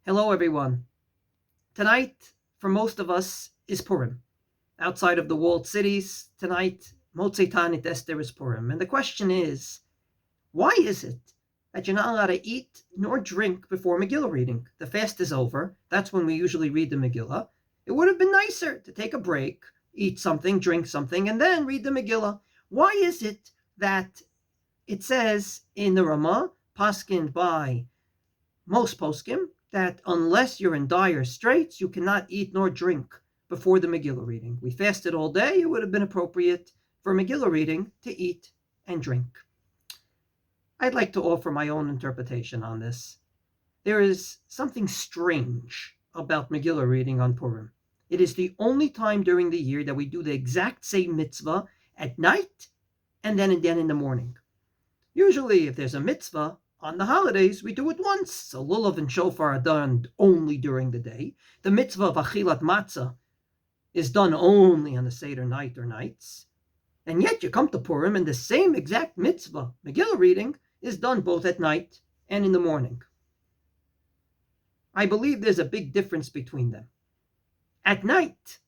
Hello, everyone. Tonight, for most of us, is Purim. Outside of the walled cities, tonight, Motzei Tanit Esther is Purim. And the question is, why is it that you're not allowed to eat nor drink before Megillah reading? The fast is over. That's when we usually read the Megillah. It would have been nicer to take a break, eat something, drink something, and then read the Megillah. Why is it that it says in the Ramah, paskined by most poskim, that unless you're in dire straits, you cannot eat nor drink before the Megillah reading. We fasted all day. It would have been appropriate for Megillah reading to eat and drink. I'd like to offer my own interpretation on this. There is something strange about Megillah reading on Purim. It is the only time during the year that we do the exact same mitzvah at night and then again in the morning. Usually, if there's a mitzvah on the holidays, we do it once. A lulav and shofar are done only during the day. The mitzvah of achilat matzah is done only on the Seder night or nights. And yet you come to Purim and the same exact mitzvah, Megillah reading, is done both at night and in the morning. I believe there's a big difference between them. At night,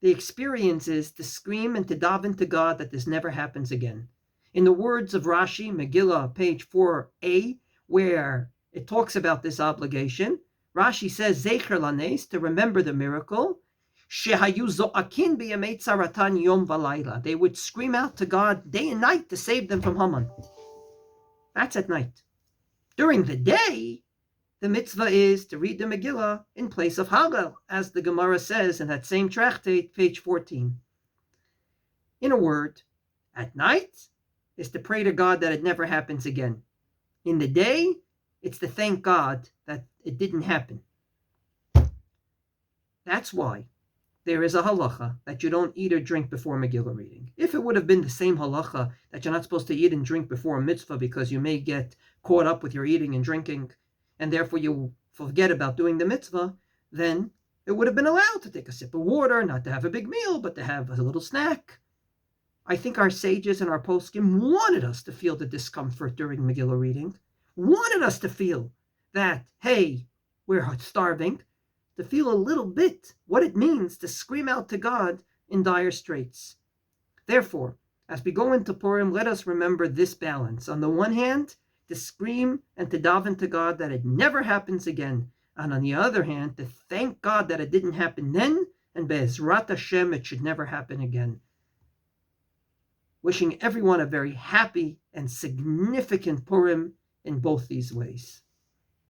the experience is to scream and to daven to God that this never happens again. In the words of Rashi, Megillah, page 4a, where it talks about this obligation, Rashi says, Zecher lanes, to remember the miracle, Shehayu zo'akin b'yamei tzaratan yom v'layla. They would scream out to God day and night to save them from Haman. That's at night. During the day, the mitzvah is to read the Megillah in place of Hallel, as the Gemara says in that same tractate, page 14. In a word, at night, is to pray to God that it never happens again. In the day, it's to thank God that it didn't happen. That's why there is a halacha that you don't eat or drink before Megillah reading. If it would have been the same halacha that you're not supposed to eat and drink before a mitzvah because you may get caught up with your eating and drinking, and therefore you forget about doing the mitzvah, then it would have been allowed to take a sip of water, not to have a big meal, but to have a little snack. I think our sages and our poskim wanted us to feel the discomfort during Megillah reading, wanted us to feel that, hey, we're starving, to feel a little bit what it means to scream out to God in dire straits. Therefore, as we go into Purim, let us remember this balance. On the one hand, to scream and to daven to God that it never happens again. And on the other hand, to thank God that it didn't happen then, and Be'ezrat Hashem, it should never happen again. Wishing everyone a very happy and significant Purim in both these ways.